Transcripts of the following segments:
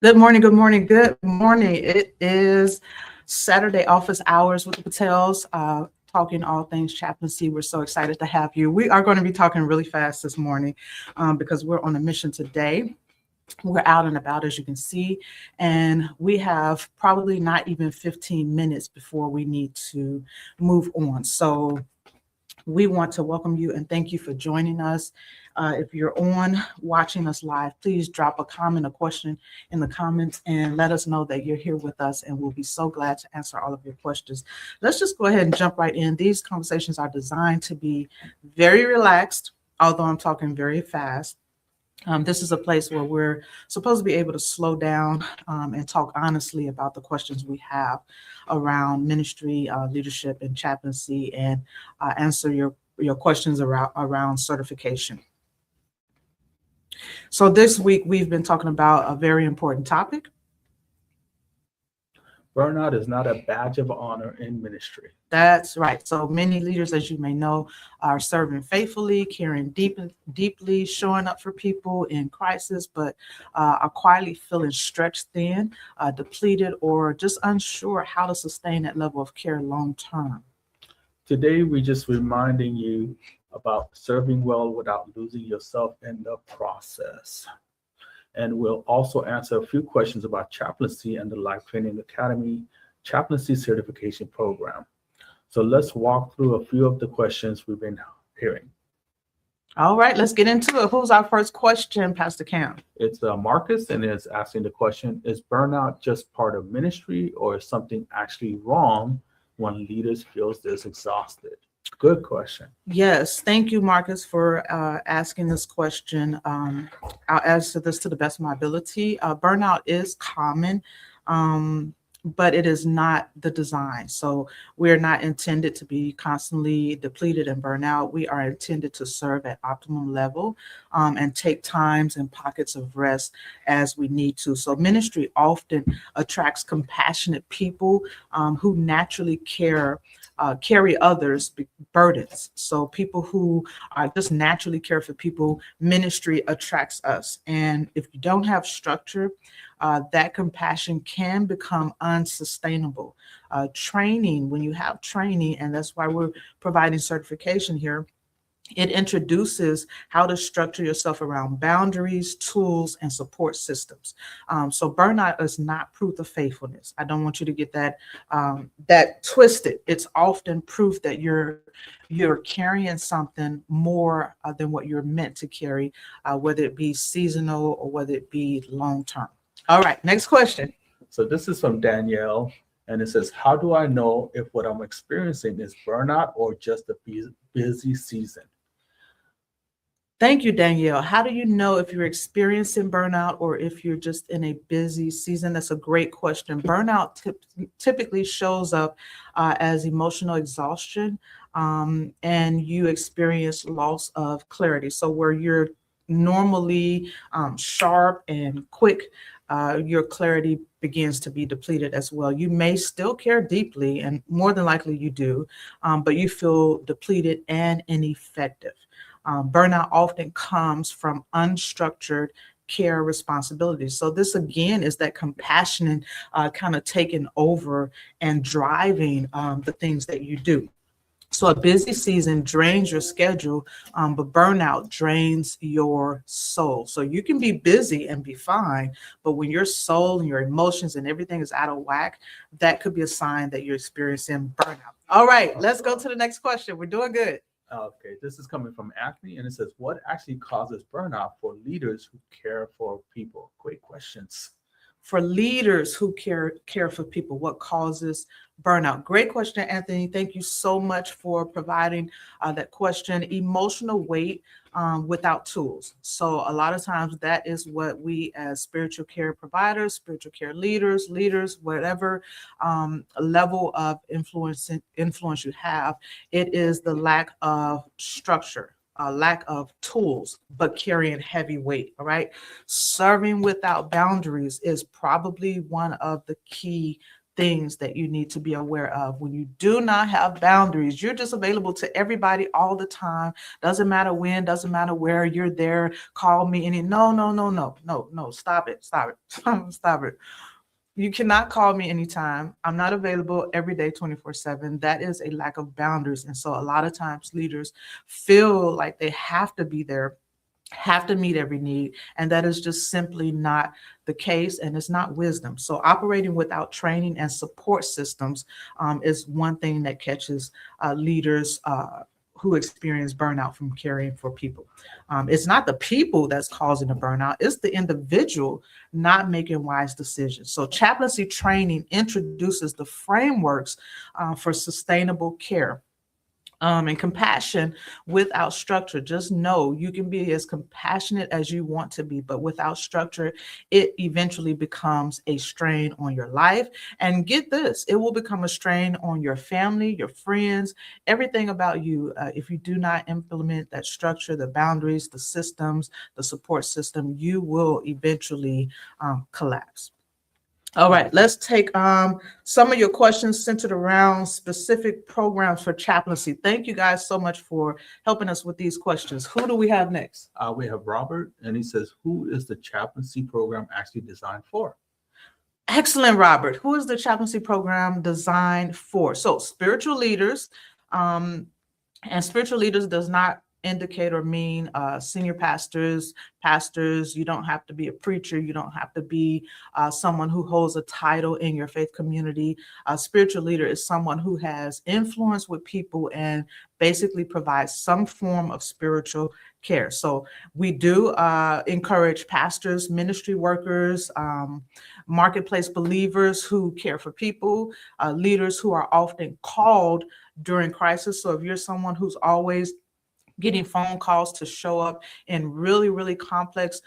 Good morning, good morning, good morning. It is Saturday office hours with the Patels, talking all things chaplaincy. We're so excited to have you. We are going to be talking really fast this morning because we're on a mission today. We're out and about, as you can see, and we have probably not even 15 minutes before we need to move on. So we want to welcome you and thank you for joining us. If you're on watching us live, please drop a comment, a question in the comments, and let us know that you're here with us, and we'll be so glad to answer all of your questions. Let's just go ahead and jump right in. These conversations are designed to be very relaxed, although I'm talking very fast. This is a place where we're supposed to be able to slow down and talk honestly about the questions we have around ministry, leadership, and chaplaincy, and answer your questions around certification. So this week we've been talking about a very important topic. Burnout is not a badge of honor in ministry. That's right. So many leaders, as you may know, are serving faithfully, caring deeply, showing up for people in crisis, but are quietly feeling stretched thin, depleted, or just unsure how to sustain that level of care long term. Today, we're just reminding you about serving well without losing yourself in the process. And we'll also answer a few questions about chaplaincy and the Life Training Academy Chaplaincy Certification Program. So let's walk through a few of the questions we've been hearing. All right, let's get into it. Who's our first question, Pastor Cam? It's Marcus, and it's asking the question, is burnout just part of ministry, or is something actually wrong when leaders feel this exhausted? Good question. Yes, thank you, Marcus, for asking this question. I'll answer this to the best of my ability. Burnout is common, but it is not the design. So we're not intended to be constantly depleted and burn out. We are intended to serve at optimum level and take times and pockets of rest as we need to. So ministry often attracts compassionate people who naturally carry others' burdens. So people who are just naturally care for people, ministry attracts us. And if you don't have structure, that compassion can become unsustainable. Training, when you have training, and that's why we're providing certification here, it introduces how to structure yourself around boundaries, tools, and support systems. So burnout is not proof of faithfulness. I don't want you to get that twisted. It's often proof that you're carrying something more than what you're meant to carry, whether it be seasonal or whether it be long term. All right, next question. So this is from Danielle, and it says, how do I know if what I'm experiencing is burnout or just a busy season? Thank you, Danielle. How do you know if you're experiencing burnout or if you're just in a busy season? That's a great question. Burnout typically shows up as emotional exhaustion, and you experience loss of clarity. So where you're normally sharp and quick, your clarity begins to be depleted as well. You may still care deeply, and more than likely you do, but you feel depleted and ineffective. Burnout often comes from unstructured care responsibilities. So this again is that compassion kind of taking over and driving the things that you do. So a busy season drains your schedule, but burnout drains your soul. So you can be busy and be fine, but when your soul and your emotions and everything is out of whack, that could be a sign that you're experiencing burnout. All right, let's go to the next question. We're doing good. Okay, this is coming from Anthony, and it says, what actually causes burnout for leaders who care for people? Great questions. For leaders who care for people, what causes burnout? Great question, Anthony. Thank you so much for providing that question. Emotional weight without tools. So a lot of times that is what we as spiritual care providers, spiritual care leaders, whatever level of influence you have, it is the lack of structure, lack of tools, but carrying heavy weight. All right. Serving without boundaries is probably one of the key things that you need to be aware of. When you do not have boundaries, you're just available to everybody all the time. Doesn't matter when, doesn't matter where, you're there. Call me any. No, no, no, no, no, no. Stop it. Stop it. Stop it. You cannot call me anytime. I'm not available every day, 24/7. That is a lack of boundaries. And so a lot of times leaders feel like they have to be there, have to meet every need. And that is just simply not the case. And it's not wisdom. So operating without training and support systems is one thing that catches leaders who experience burnout from caring for people. It's not the people that's causing the burnout, it's the individual not making wise decisions. So chaplaincy training introduces the frameworks for sustainable care. And compassion without structure. Just know you can be as compassionate as you want to be, but without structure, it eventually becomes a strain on your life. And get this, it will become a strain on your family, your friends, everything about you. If you do not implement that structure, the boundaries, the systems, the support system, you will eventually collapse. All right, let's take some of your questions centered around specific programs for chaplaincy. Thank you guys so much for helping us with these questions. Who do we have next? We have Robert, and he says, who is the chaplaincy program actually designed for? Excellent, Robert. Who is the chaplaincy program designed for? So spiritual leaders, and spiritual leaders does not indicate or mean senior pastors. You don't have to be a preacher. You don't have to be someone who holds a title in your faith community. A spiritual leader is someone who has influence with people and basically provides some form of spiritual care. So we do encourage pastors, ministry workers, marketplace believers who care for people, leaders who are often called during crisis. So if you're someone who's always getting phone calls to show up in really, really complex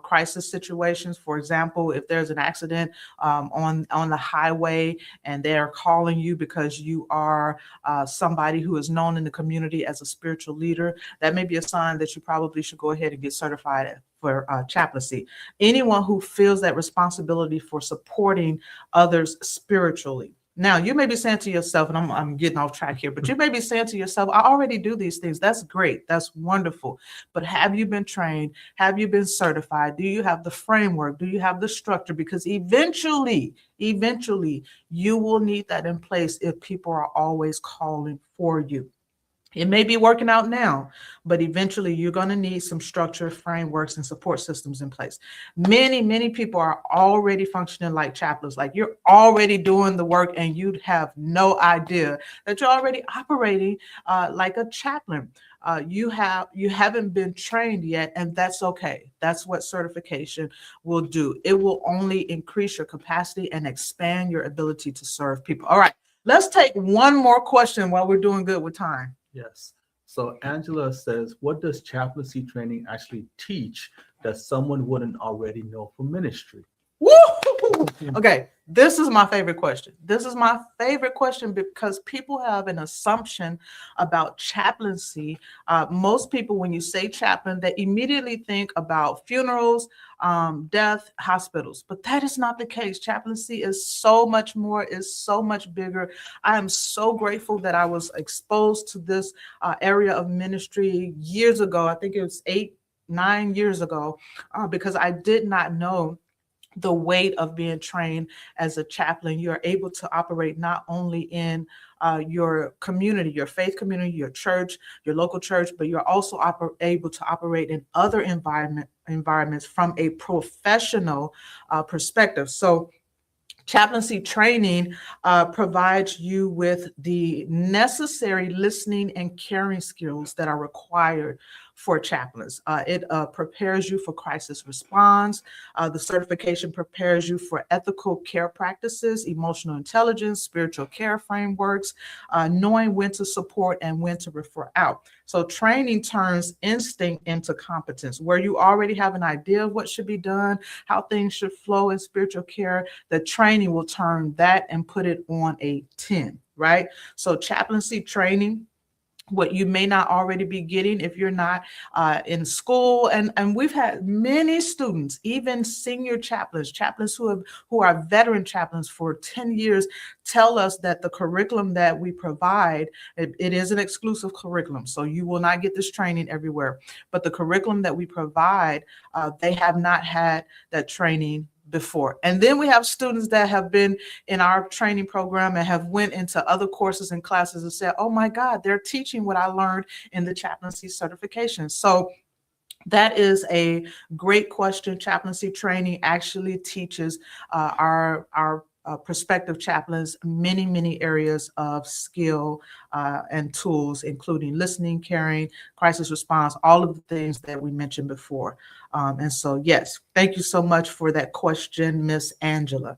crisis situations. For example, if there's an accident on the highway and they're calling you because you are somebody who is known in the community as a spiritual leader, that may be a sign that you probably should go ahead and get certified for chaplaincy. Anyone who feels that responsibility for supporting others spiritually. Now, you may be saying to yourself, and I'm getting off track here, but you may be saying to yourself, I already do these things. That's great. That's wonderful. But have you been trained? Have you been certified? Do you have the framework? Do you have the structure? Because eventually, you will need that in place if people are always calling for you. It may be working out now, but eventually you're going to need some structure, frameworks, and support systems in place. Many people are already functioning like chaplains, like you're already doing the work and you have no idea that you're already operating like a chaplain. You haven't been trained yet, and that's okay. That's what certification will do. It will only increase your capacity and expand your ability to serve people. All right, let's take one more question while we're doing good with time. Yes. So Angela says, what does chaplaincy training actually teach that someone wouldn't already know from ministry? Woo! Okay, this is my favorite question. This is my favorite question because people have an assumption about chaplaincy. Most people, when you say chaplain, they immediately think about funerals, death, hospitals, but that is not the case. Chaplaincy is so much more, is so much bigger. I am so grateful that I was exposed to this area of ministry years ago. I think it was 8-9 years ago, because I did not know the weight of being trained as a chaplain. You're able to operate not only in your community, your faith community, your church, your local church, but you're also able to operate in other environments from a professional perspective. So chaplaincy training provides you with the necessary listening and caring skills that are required for chaplains. It prepares you for crisis response. The certification prepares you for ethical care practices, emotional intelligence, spiritual care frameworks, knowing when to support and when to refer out. So training turns instinct into competence. Where you already have an idea of what should be done, how things should flow in spiritual care, the training will turn that and put it on a 10, right? So chaplaincy training what you may not already be getting if you're not in school. And we've had many students, even senior chaplains who are veteran chaplains for 10 years, tell us that the curriculum that we provide, it is an exclusive curriculum. So you will not get this training everywhere. But the curriculum that we provide, they have not had that training before. And then we have students that have been in our training program and have went into other courses and classes and said, oh my God, they're teaching what I learned in the chaplaincy certification. So that is a great question. Chaplaincy training actually teaches our prospective chaplains many areas of skill and tools, including listening, caring, crisis response, all of the things that we mentioned before. And so, yes, thank you so much for that question, Miss Angela.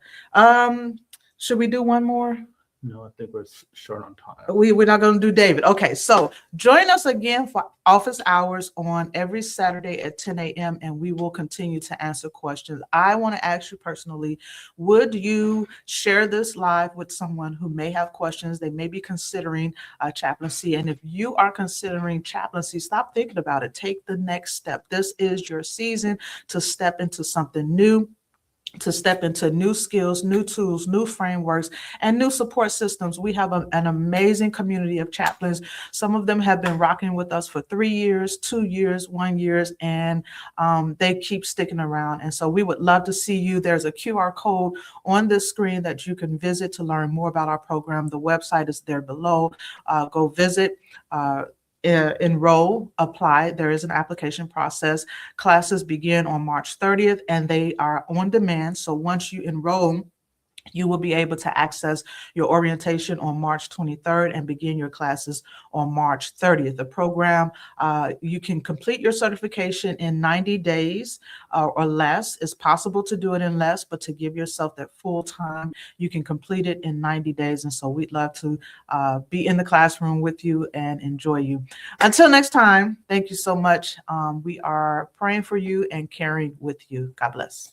Should we do one more? No, I think we're short on time. We're not going to do David. Okay, so join us again for office hours on every Saturday at 10 a.m. and we will continue to answer questions. I want to ask you personally, would you share this live with someone who may have questions? They may be considering chaplaincy. And if you are considering chaplaincy, stop thinking about it. Take the next step. This is your season to step into something new, to step into new skills, new tools, new frameworks, and new support systems. We have an amazing community of chaplains. Some of them have been rocking with us for 3 years, 2 years, 1 year, and they keep sticking around. And so we would love to see you. There's a QR code on this screen that you can visit to learn more about our program. The website is there below. Go visit. Enroll, apply. There is an application process. Classes begin on March 30th and they are on demand. So once you enroll, you will be able to access your orientation on March 23rd and begin your classes on March 30th. The program, you can complete your certification in 90 days or less. It's possible to do it in less, but to give yourself that full time, you can complete it in 90 days. And so we'd love to be in the classroom with you and enjoy you. Until next time, thank you so much. We are praying for you and caring with you. God bless.